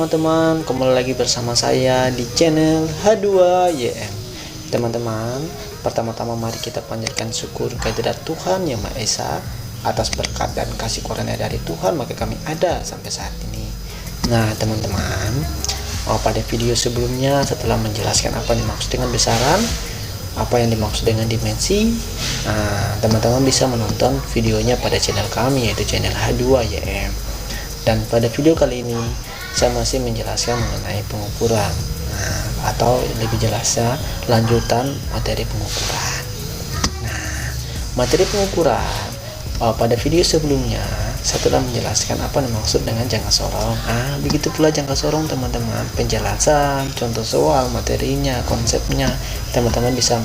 teman-teman, kembali lagi bersama saya di channel H2YM. Teman-teman, pertama-tama mari kita panjatkan syukur kehadirat Tuhan Yang Maha Esa atas berkat dan kasih karunia dari Tuhan maka kami ada sampai saat ini. Nah teman-teman, pada video sebelumnya setelah menjelaskan apa yang dimaksud dengan besaran, apa yang dimaksud dengan dimensi, teman-teman bisa menonton videonya pada channel kami, yaitu channel H2YM. Dan pada video kali ini saya masih menjelaskan mengenai pengukuran, atau lebih jelasnya lanjutan materi pengukuran. Nah, materi pengukuran pada video sebelumnya saya telah menjelaskan apa yang dimaksud dengan jangka sorong. Begitu pula jangka sorong teman-teman, penjelasan, contoh soal, materinya, konsepnya, teman-teman bisa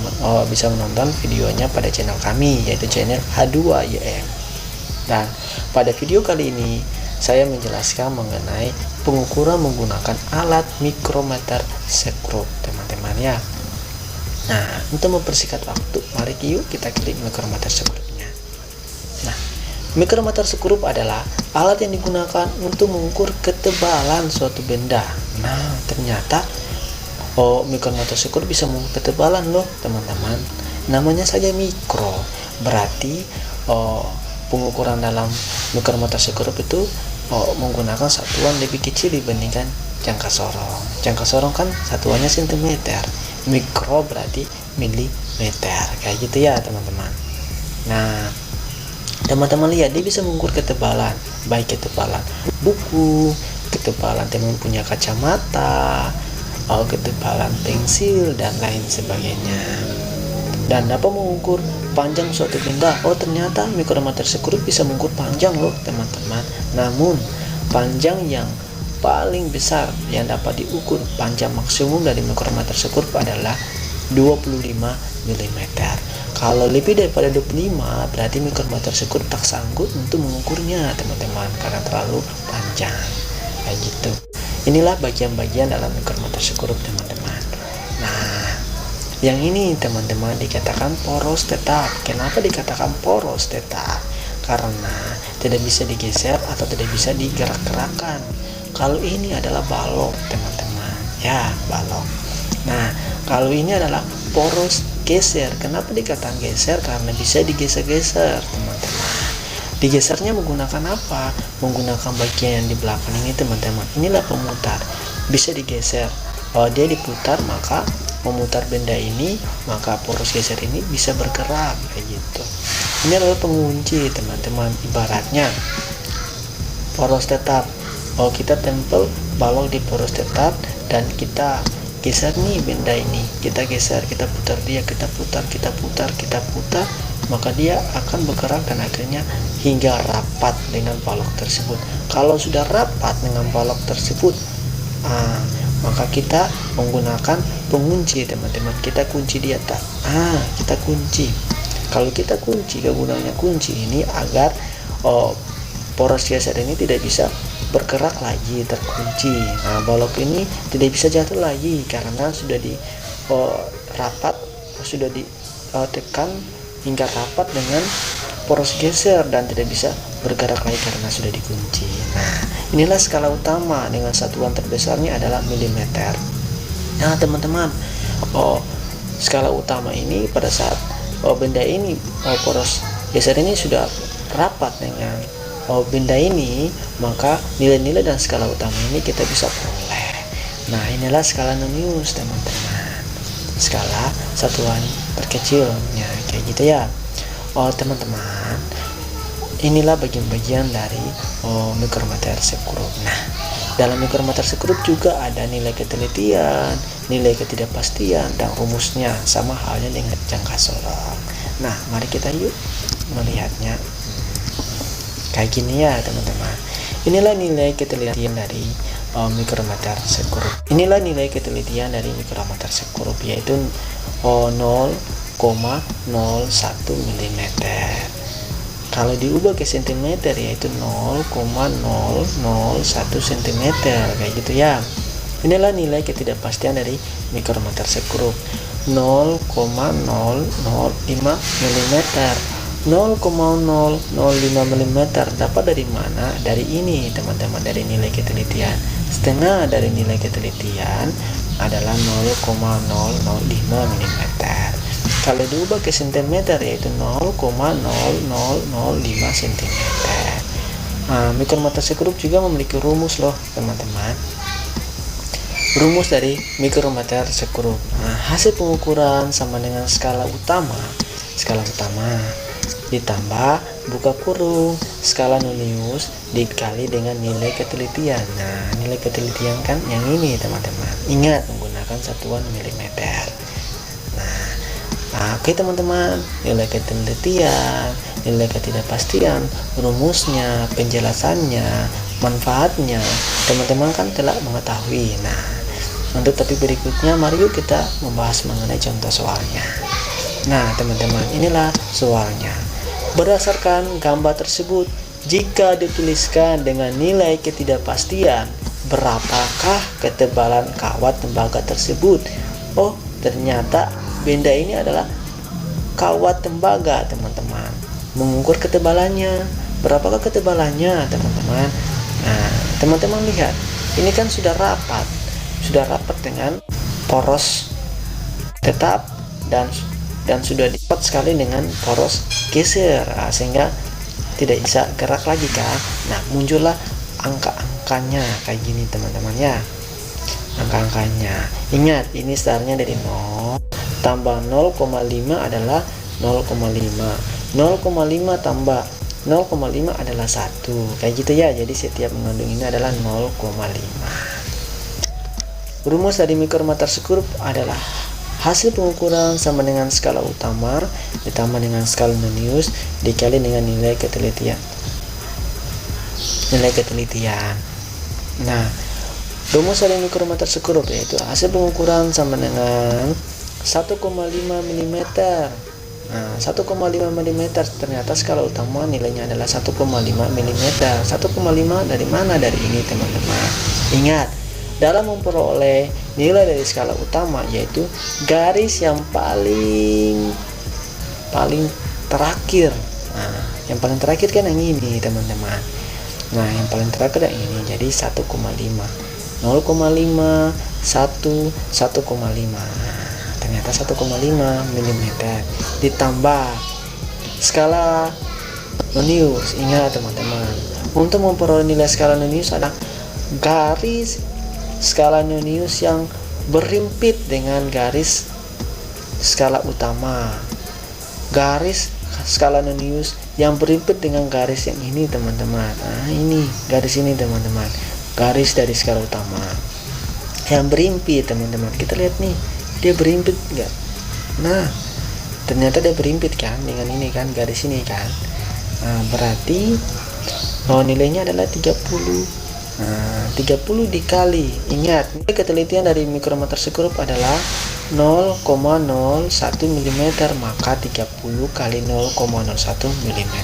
menonton videonya pada channel kami, yaitu channel H2YM. Dan pada video kali ini saya menjelaskan mengenai pengukuran menggunakan alat mikrometer sekrup, teman-teman ya. Nah, untuk mempersingkat waktu, mari yuk kita klik mikrometer sekrupnya. Nah, mikrometer sekrup adalah alat yang digunakan untuk mengukur ketebalan suatu benda. Nah, ternyata mikrometer sekrup bisa mengukur ketebalan loh, teman-teman. Namanya saja mikro, berarti pengukuran dalam mikrometer sekrup itu menggunakan satuan lebih kecil dibandingkan jangka sorong. Jangka sorong kan satuannya sentimeter, mikro berarti milimeter, kayak gitu ya teman-teman. Nah, teman-teman lihat dia bisa mengukur ketebalan, baik ketebalan buku, ketebalan teman punya kacamata, ketebalan pensil dan lain sebagainya. Dan dapat mengukur panjang suatu benda. Ternyata mikrometer sekrup bisa mengukur panjang loh teman-teman. Namun panjang yang paling besar yang dapat diukur, panjang maksimum dari mikrometer sekrup adalah 25 mm. Kalau lebih daripada 25 berarti mikrometer sekrup tak sanggup untuk mengukurnya teman-teman, karena terlalu panjang kayak gitu. Inilah bagian-bagian dalam mikrometer sekrup teman-teman. Nah, yang ini teman-teman dikatakan poros tetap. Kenapa dikatakan poros tetap? Karena tidak bisa digeser atau tidak bisa digerak-gerakkan. Kalau ini adalah balok teman-teman, ya balok. Nah, kalau ini adalah poros geser. Kenapa dikatakan geser? Karena bisa digeser-geser teman-teman. Digesernya menggunakan apa? Menggunakan bagian yang di belakang ini teman-teman. Inilah pemutar, bisa digeser. Dia diputar maka memutar benda ini, maka poros geser ini bisa bergerak kayak gitu. Ini adalah pengunci teman-teman, ibaratnya poros tetap. Kita tempel balok di poros tetap dan kita geser nih benda ini, kita geser, kita putar dia, kita putar, maka dia akan bergerak dan akhirnya hingga rapat dengan balok tersebut. Kalau sudah rapat dengan balok tersebut, maka kita menggunakan pengunci teman-teman. Kita kunci di atas. Kita kunci. Kalau kita kunci, kegunaannya kunci ini agar poros geser ini tidak bisa bergerak lagi, terkunci. Balok ini tidak bisa jatuh lagi karena sudah di rapat, sudah ditekan hingga rapat dengan poros geser dan tidak bisa bergerak lagi karena sudah dikunci. Nah, inilah skala utama dengan satuan terbesarnya adalah milimeter. Nah, teman-teman, skala utama ini pada saat benda ini poros geser ini sudah rapat dengan benda ini, maka nilai-nilai dan skala utama ini kita bisa peroleh. Nah, inilah skala Nonius teman-teman. Skala satuan terkecilnya kayak gitu ya. Teman-teman, inilah bagian-bagian dari mikrometer sekrup. Nah, dalam mikrometer sekrup juga ada nilai ketelitian, nilai ketidakpastian, dan rumusnya, sama halnya dengan jangka sorong. Nah, mari kita yuk melihatnya. Kayak gini ya teman-teman. Inilah nilai ketelitian dari mikrometer sekrup. Inilah nilai ketelitian dari mikrometer sekrup, yaitu 0,01 mm. Kalau diubah ke cm yaitu 0,001 cm kayak gitu ya. Inilah nilai ketidakpastian dari mikrometer sekrup, 0,005 mm. 0,005 mm dapat dari mana? Dari ini teman-teman, dari nilai ketelitian Setengah dari nilai ketelitian adalah 0,005 mm. Kalau diubah ke cm yaitu 0,0005 cm. Mikrometer sekrup juga memiliki rumus loh teman-teman. Rumus dari mikrometer sekrup. Hasil pengukuran sama dengan skala utama ditambah buka kurung skala nonius dikali dengan nilai ketelitian. Nilai ketelitian kan yang ini teman-teman. Ingat menggunakan satuan milimeter. Oke teman-teman, nilai ketelitian, nilai ketidakpastian, rumusnya, penjelasannya, manfaatnya, teman-teman kan telah mengetahui. Untuk topik berikutnya, mari yuk kita membahas mengenai contoh soalnya. Teman-teman, inilah soalnya. Berdasarkan gambar tersebut, jika dituliskan dengan nilai ketidakpastian, berapakah ketebalan kawat tembaga tersebut? Oh, ternyata benda ini adalah kawat tembaga, teman-teman. Mengukur ketebalannya. Berapakah ketebalannya, teman-teman? Teman-teman lihat, ini kan sudah rapat dengan poros tetap dan sudah dipat sekali dengan poros geser, sehingga tidak bisa gerak lagi kan. Muncullah angka-angkanya kayak gini teman-teman ya. Angka-angkanya, ingat ini startnya dari 0 tambah 0,5 adalah 0,5 tambah 0,5 adalah 1, kayak gitu ya. Jadi setiap mengandung ini adalah 0,5. Rumus dari mikrometer sekrup adalah hasil pengukuran sama dengan skala utama ditambah dengan skala nonius dikali dengan nilai ketelitian. Rumus dari mikrometer sekrup yaitu hasil pengukuran sama dengan 1,5 mm. 1,5 mm ternyata skala utama nilainya adalah 1,5 mm. 1,5 dari mana? Dari ini teman-teman. Ingat, dalam memperoleh nilai dari skala utama yaitu garis yang paling terakhir. Yang paling terakhir kan yang ini teman-teman. Yang paling terakhir yang ini, jadi 1,5 0,5 1 1,5. Ternyata 1,5 mm ditambah skala nonius. Ingat teman-teman, untuk memperoleh nilai skala nonius ada garis skala nonius yang berimpit dengan garis skala utama. Garis skala nonius yang berimpit dengan garis yang ini teman-teman. Ini garis ini teman-teman, garis dari skala utama yang berimpit teman-teman. Kita lihat nih, dia berimpit enggak? Ternyata dia berimpit kan dengan ini kan, garis ini kan. Berarti nilainya adalah 30. 30 dikali, ingat nilai ketelitian dari mikrometer sekrup adalah 0,01 mm, maka 30 kali 0,01 mm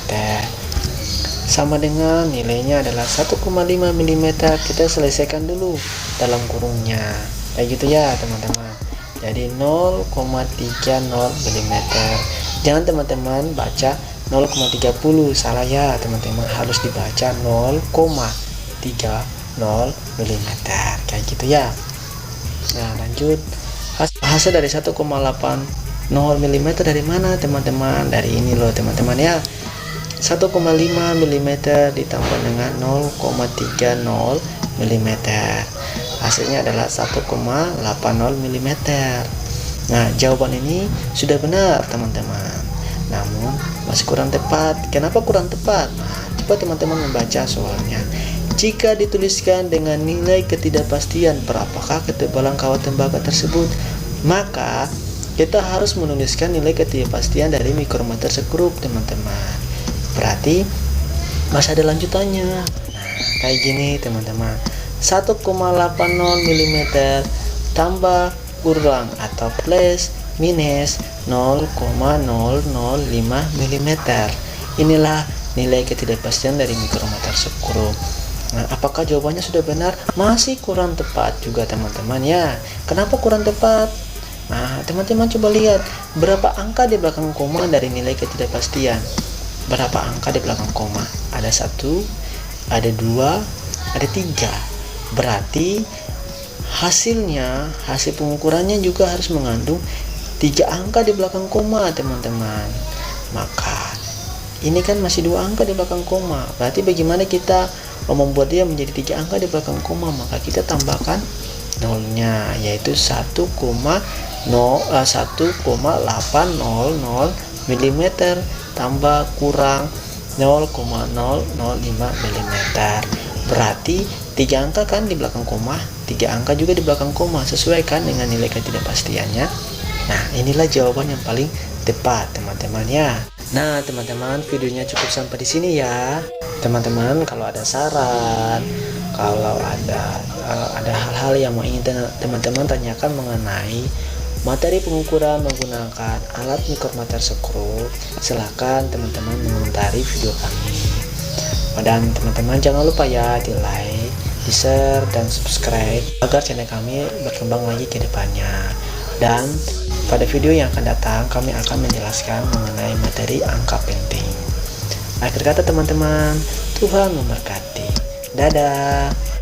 sama dengan nilainya adalah 1,5 mm. Kita selesaikan dulu dalam kurungnya kayak gitu ya teman-teman. Jadi 0,30 mm. Jangan teman-teman baca 0,30, salah ya teman-teman, harus dibaca 0,30 mm kayak gitu ya. Lanjut, hasil dari 1,80 mm dari mana teman-teman? Dari ini loh teman-teman ya. 1,5 mm ditambah dengan 0,30 mm, hasilnya adalah 1,80 mm. Jawaban ini sudah benar teman-teman, namun masih kurang tepat. Kenapa kurang tepat? Coba teman-teman membaca soalnya. Jika dituliskan dengan nilai ketidakpastian berapakah ketebalan kawat tembaga tersebut, maka kita harus menuliskan nilai ketidakpastian dari mikrometer sekrup teman-teman. Berarti masih ada lanjutannya. Kayak gini teman-teman, 1,80 mm tambah kurang atau plus minus 0,005 mm. Inilah nilai ketidakpastian dari mikrometer sekrup. Apakah jawabannya sudah benar? Masih kurang tepat juga teman-teman ya. Kenapa kurang tepat? Teman-teman coba lihat berapa angka di belakang koma dari nilai ketidakpastian. Berapa angka di belakang koma? Ada 1, ada 2, ada 3. Berarti hasil pengukurannya juga harus mengandung 3 angka di belakang koma, teman-teman. Maka ini kan masih 2 angka di belakang koma. Berarti bagaimana kita membuat dia menjadi 3 angka di belakang koma? Maka kita tambahkan nolnya, yaitu 1,800 mm tambah kurang 0,005 mm. Berarti 3 angka kan di belakang koma, 3 angka juga di belakang koma, sesuai kan dengan nilai ketidakpastiannya. Nah, inilah jawaban yang paling tepat, teman-teman ya. Nah, teman-teman, videonya cukup sampai di sini ya. Teman-teman, kalau ada saran, kalau ada hal-hal yang mau ingin teman-teman tanyakan mengenai materi pengukuran menggunakan alat mikrometer skru, silakan teman-teman mengomentari video kami. Dan teman-teman jangan lupa ya di like, di share, dan subscribe agar channel kami berkembang lagi ke depannya. Dan pada video yang akan datang kami akan menjelaskan mengenai materi angka penting. Akhir kata teman-teman, Tuhan memberkati. Dadah.